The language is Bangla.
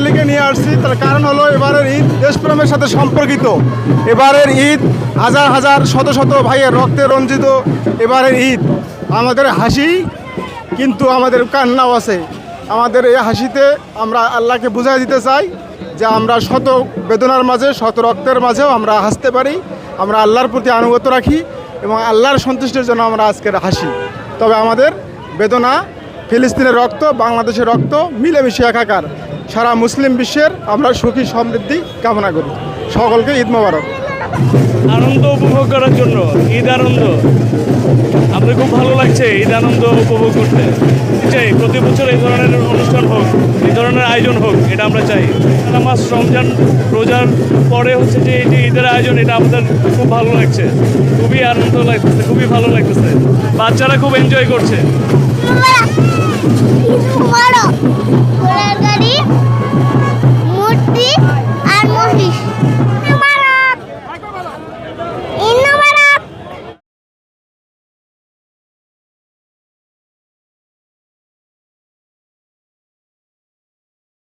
ফ্যামিলিকে নিয়ে আসছি, তার কারণ হলো এবারের ঈদ দেশপ্রেমের সাথে সম্পর্কিত। এবারের ঈদ হাজার হাজার শত শত ভাইয়ের রক্তে রঞ্জিত এবারের ঈদ। আমাদের হাসি কিন্তু আমাদের কান্নাও আছে। আমাদের এই হাসিতে আমরা আল্লাহকে বুঝাই দিতে চাই যে আমরা শত বেদনার মাঝে শত রক্তের মাঝেও আমরা হাসতে পারি, আমরা আল্লাহর প্রতি আনুগত্য রাখি এবং আল্লাহর সন্তুষ্টির জন্য আমরা আজকের হাসি। তবে আমাদের বেদনা, ফিলিস্তিনের রক্ত, বাংলাদেশের রক্ত মিলেমিশে একাকার। সারা মুসলিম বিশ্বের আমরা সুখী সমৃদ্ধি কামনা করি। সকলকে ঈদ মোবারক। আনন্দ উপভোগ করার জন্য ঈদ আনন্দ আমাদের খুব ভালো লাগছে। ঈদ আনন্দ উপভোগ করতে চাই, প্রতি বছর এই ধরনের অনুষ্ঠান হোক, এই ধরনের আয়োজন হোক, এটা আমরা চাই। নামাজ, রমজান, রোজার পরে হচ্ছে যে এই যে ঈদের আয়োজন, এটা আমাদের খুব ভালো লাগছে, খুবই আনন্দ লাগতেছে, খুবই ভালো লাগতেছে। বাচ্চারা খুব এনজয় করছে।